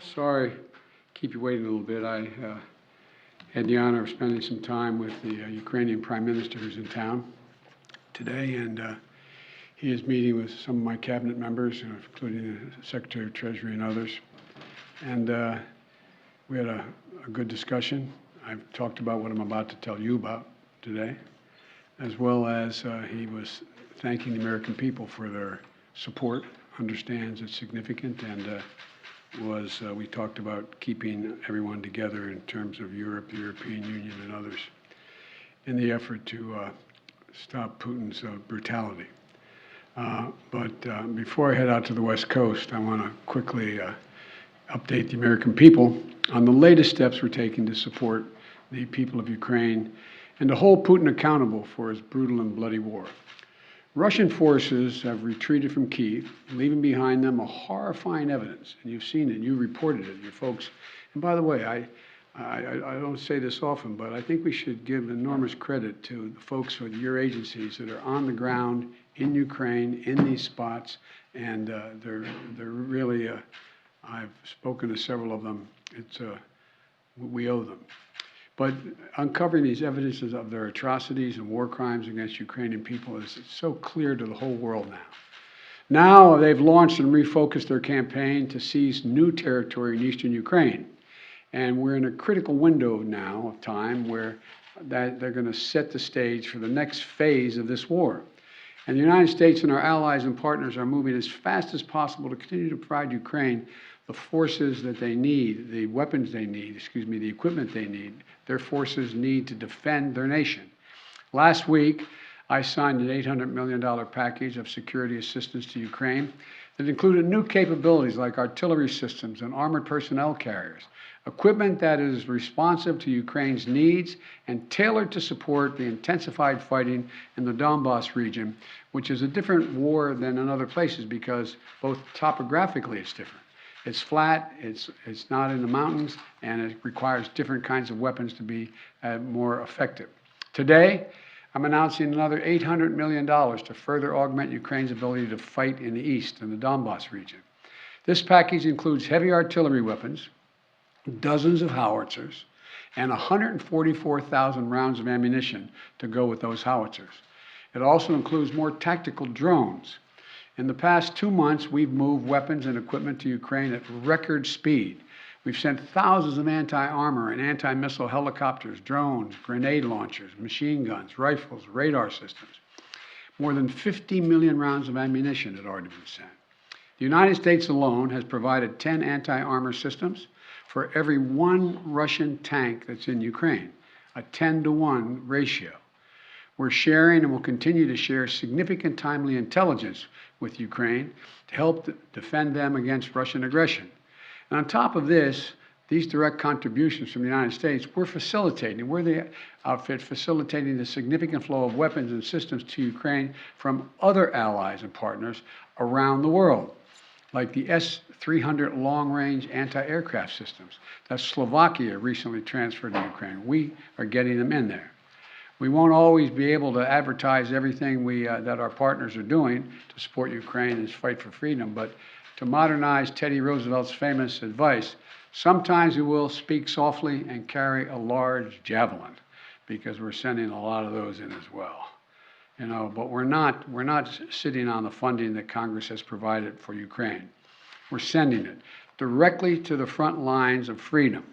Sorry, keep you waiting a little bit. I had the honor of spending some time with the Ukrainian Prime Minister who's in town today, and he is meeting with some of my cabinet members, including the Secretary of Treasury and others. And we had a good discussion. I've talked about what I'm about to tell you about today, as well as he was thanking the American people for their support, understands it's significant, and we talked about keeping everyone together in terms of Europe, the European Union, and others in the effort to stop Putin's brutality. But before I head out to the West Coast, I want to quickly update the American people on the latest steps we're taking to support the people of Ukraine and to hold Putin accountable for his brutal and bloody war. Russian forces have retreated from Kyiv, leaving behind them a horrifying evidence, and you've seen it, you reported it, your folks. And by the way, I don't say this often, but I think we should give enormous credit to the folks with your agencies that are on the ground in Ukraine, in these spots, and they're really, I've spoken to several of them, we owe them. But uncovering these evidences of their atrocities and war crimes against Ukrainian people is so clear to the whole world now. Now they've launched and refocused their campaign to seize new territory in eastern Ukraine. And we're in a critical window now of time where they're going to set the stage for the next phase of this war. And the United States and our allies and partners are moving as fast as possible to continue to provide Ukraine the forces that they need, the weapons they need, the equipment they need, their forces need to defend their nation. Last week, I signed an $800 million package of security assistance to Ukraine that included new capabilities like artillery systems and armored personnel carriers, equipment that is responsive to Ukraine's needs and tailored to support the intensified fighting in the Donbas region, which is a different war than in other places because both topographically it's different. It's flat, it's not in the mountains, and it requires different kinds of weapons to be more effective. Today, I'm announcing another $800 million to further augment Ukraine's ability to fight in the east, in the Donbas region. This package includes heavy artillery weapons, dozens of howitzers, and 144,000 rounds of ammunition to go with those howitzers. It also includes more tactical drones. In the past 2 months, we've moved weapons and equipment to Ukraine at record speed. We've sent thousands of anti-armor and anti-missile helicopters, drones, grenade launchers, machine guns, rifles, radar systems. More than 50 million rounds of ammunition had already been sent. The United States alone has provided 10 anti-armor systems for every 1 Russian tank that's in Ukraine, a 10-to-1 ratio. We're sharing and will continue to share significant timely intelligence with Ukraine to help defend them against Russian aggression. And on top of this, these direct contributions from the United States, we're the outfit facilitating the significant flow of weapons and systems to Ukraine from other allies and partners around the world, like the S-300 long-range anti-aircraft systems that Slovakia recently transferred to Ukraine. We are getting them in there. We won't always be able to advertise everything that our partners are doing to support Ukraine and its fight for freedom, but to modernize Teddy Roosevelt's famous advice, sometimes we will speak softly and carry a large javelin, because we're sending a lot of those in as well. But we're not sitting on the funding that Congress has provided for Ukraine. We're sending it directly to the front lines of freedom,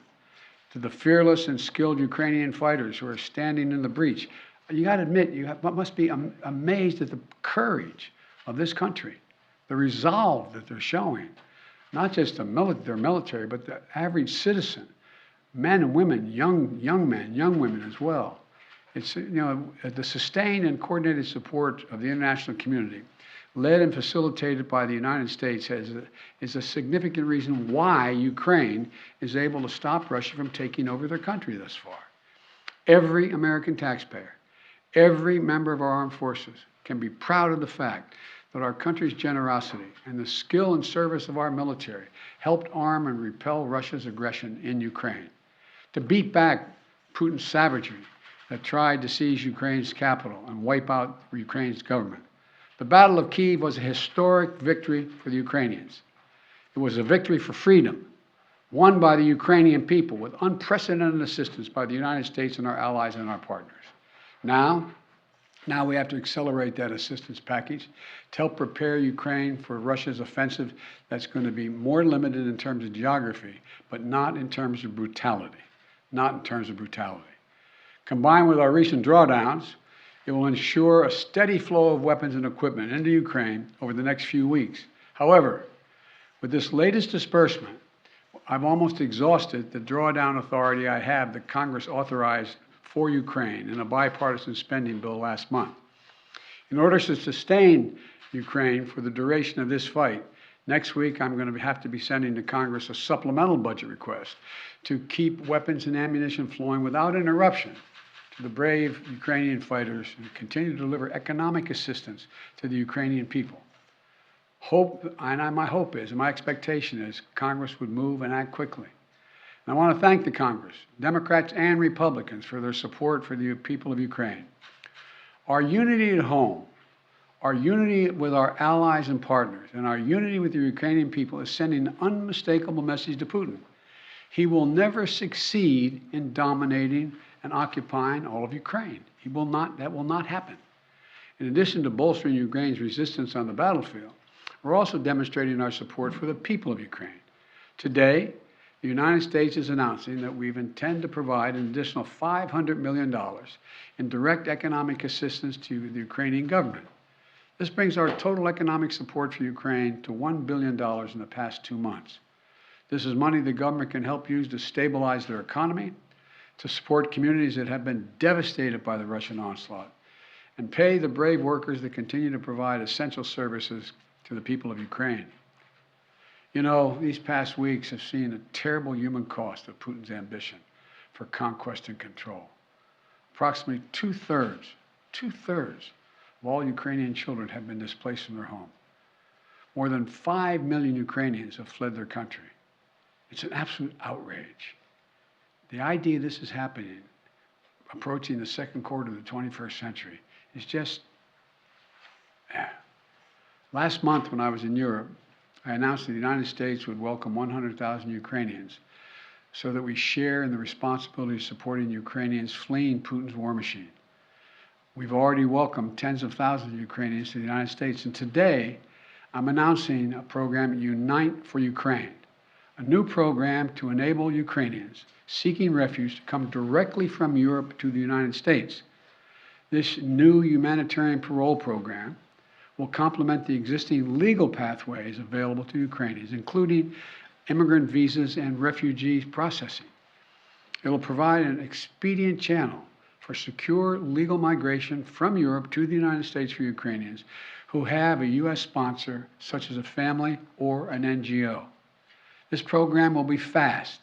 to the fearless and skilled Ukrainian fighters who are standing in the breach. You got to admit, must be amazed at the courage of this country, the resolve that they're showing, not just their military, but the average citizen, men and women, young men, young women as well. It's, the sustained and coordinated support of the international community, led and facilitated by the United States, is a significant reason why Ukraine is able to stop Russia from taking over their country thus far. Every American taxpayer, every member of our armed forces can be proud of the fact that our country's generosity and the skill and service of our military helped arm and repel Russia's aggression in Ukraine, to beat back Putin's savagery that tried to seize Ukraine's capital and wipe out Ukraine's government. The Battle of Kyiv was a historic victory for the Ukrainians. It was a victory for freedom, won by the Ukrainian people with unprecedented assistance by the United States and our allies and our partners. Now we have to accelerate that assistance package to help prepare Ukraine for Russia's offensive that's going to be more limited in terms of geography, but not in terms of brutality. Not in terms of brutality. Combined with our recent drawdowns, it will ensure a steady flow of weapons and equipment into Ukraine over the next few weeks. However, with this latest disbursement, I've almost exhausted the drawdown authority I have that Congress authorized for Ukraine in a bipartisan spending bill last month. In order to sustain Ukraine for the duration of this fight, next week I'm going to have to be sending to Congress a supplemental budget request to keep weapons and ammunition flowing without interruption to the brave Ukrainian fighters and continue to deliver economic assistance to the Ukrainian people. My hope is, and my expectation is, Congress would move and act quickly. And I want to thank the Congress, Democrats and Republicans, for their support for the people of Ukraine. Our unity at home, our unity with our allies and partners, and our unity with the Ukrainian people is sending an unmistakable message to Putin. He will never succeed in dominating and occupying all of Ukraine. That will not happen. In addition to bolstering Ukraine's resistance on the battlefield, we're also demonstrating our support for the people of Ukraine. Today, the United States is announcing that we intend to provide an additional $500 million in direct economic assistance to the Ukrainian government. This brings our total economic support for Ukraine to $1 billion in the past 2 months. This is money the government can help use to stabilize their economy, to support communities that have been devastated by the Russian onslaught, and pay the brave workers that continue to provide essential services to the people of Ukraine. You know, these past weeks have seen a terrible human cost of Putin's ambition for conquest and control. Approximately two-thirds of all Ukrainian children have been displaced from their home. More than 5 million Ukrainians have fled their country. It's an absolute outrage. The idea this is happening, approaching the second quarter of the 21st century, is just, Last month when I was in Europe, I announced that the United States would welcome 100,000 Ukrainians so that we share in the responsibility of supporting Ukrainians fleeing Putin's war machine. We've already welcomed tens of thousands of Ukrainians to the United States, and today I'm announcing a program, Unite for Ukraine, a new program to enable Ukrainians seeking refuge to come directly from Europe to the United States. This new humanitarian parole program will complement the existing legal pathways available to Ukrainians, including immigrant visas and refugee processing. It will provide an expedient channel for secure legal migration from Europe to the United States for Ukrainians who have a U.S. sponsor, such as a family or an NGO. This program will be fast,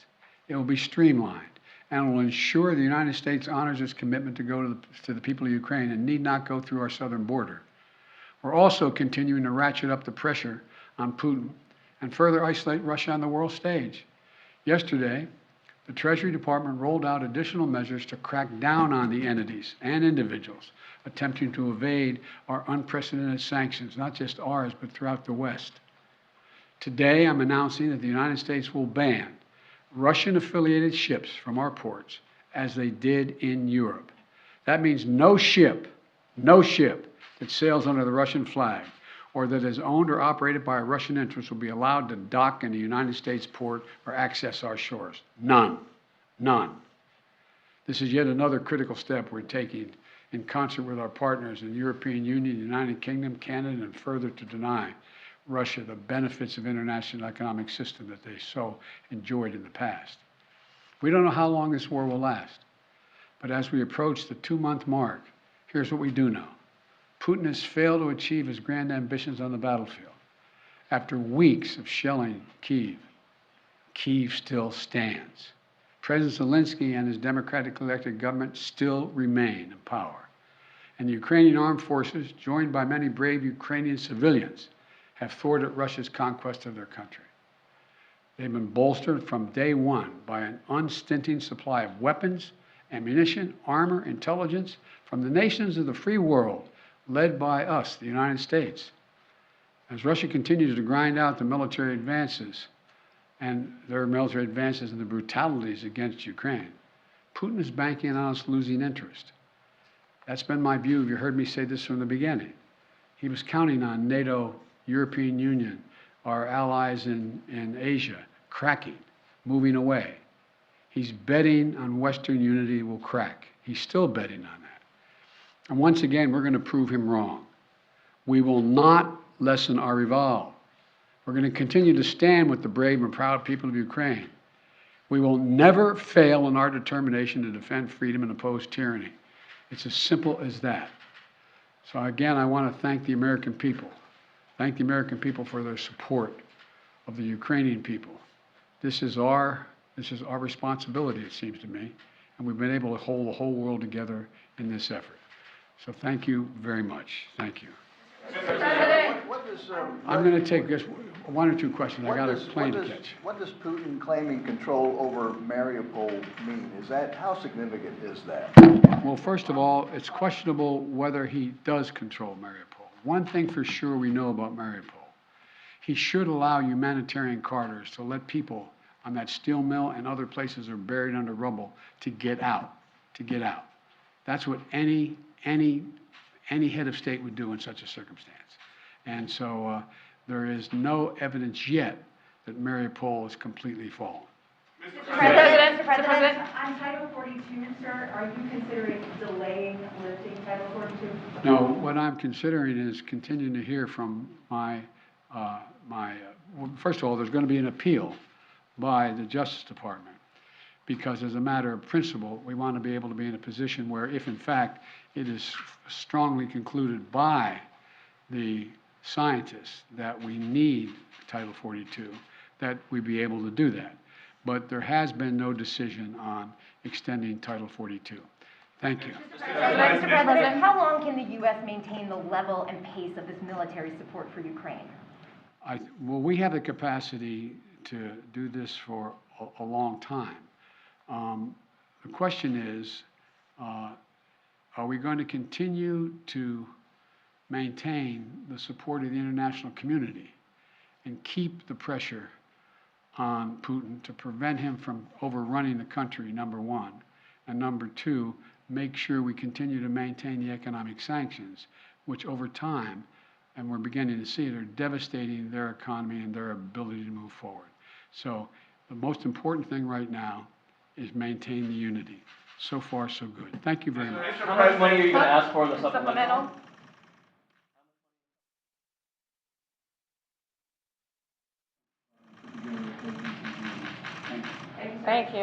it will be streamlined, and will ensure the United States honors its commitment to go to the people of Ukraine and need not go through our southern border. We're also continuing to ratchet up the pressure on Putin and further isolate Russia on the world stage. Yesterday, the Treasury Department rolled out additional measures to crack down on the entities and individuals attempting to evade our unprecedented sanctions, not just ours, but throughout the West. Today, I'm announcing that the United States will ban Russian-affiliated ships from our ports, as they did in Europe. That means no ship that sails under the Russian flag or that is owned or operated by a Russian interest will be allowed to dock in a United States port or access our shores. None. This is yet another critical step we're taking in concert with our partners in the European Union, the United Kingdom, Canada, and further to deny Russia the benefits of international economic system that they so enjoyed in the past. We don't know how long this war will last, but as we approach the 2-month mark, here's what we do know. Putin has failed to achieve his grand ambitions on the battlefield. After weeks of shelling Kyiv, Kyiv still stands. President Zelensky and his democratically elected government still remain in power. And the Ukrainian armed forces, joined by many brave Ukrainian civilians, have thwarted Russia's conquest of their country. They've been bolstered from day one by an unstinting supply of weapons, ammunition, armor, intelligence from the nations of the free world, led by us, the United States. As Russia continues to grind out the military advances and their military advances and the brutalities against Ukraine, Putin is banking on us losing interest. That's been my view. You heard me say this from the beginning. He was counting on NATO, European Union, our allies in Asia, cracking, moving away. He's betting on Western unity will crack. He's still betting on that. And once again, we're going to prove him wrong. We will not lessen our resolve. We're going to continue to stand with the brave and proud people of Ukraine. We will never fail in our determination to defend freedom and oppose tyranny. It's as simple as that. So again, I want to thank the American people. Thank the American people for their support of the Ukrainian people. This is our responsibility, it seems to me, and we've been able to hold the whole world together in this effort. So thank you very much. Thank you. I'm going to take just one or two questions. I got a plane to catch. What does Putin claiming control over Mariupol mean? How significant is that? Well, first of all, it's questionable whether he does control Mariupol. One thing for sure we know about Mariupol, he should allow humanitarian corridors to let people on that steel mill and other places that are buried under rubble to get out, That's what any head of state would do in such a circumstance. And so there is no evidence yet that Mariupol is completely fallen. Mr. President. On Title 42, sir, are you considering delaying lifting Title 42? No, what I'm considering is continuing to hear from first of all, there's going to be an appeal by the Justice Department, because as a matter of principle, we want to be able to be in a position where if in fact it is strongly concluded by the scientists that we need Title 42, that we be able to do that. But there has been no decision on extending Title 42. Thank you. Mr. President, how long can the U.S. maintain the level and pace of this military support for Ukraine? Well, we have the capacity to do this for a long time. The question is, are we going to continue to maintain the support of the international community and keep the pressure on Putin to prevent him from overrunning the country, number one, and number two, make sure we continue to maintain the economic sanctions, which over time, and we're beginning to see it, are devastating their economy and their ability to move forward. So the most important thing right now is maintain the unity. So far, so good. Thank you very much. How much money are you going to ask for in the supplemental? Thank you.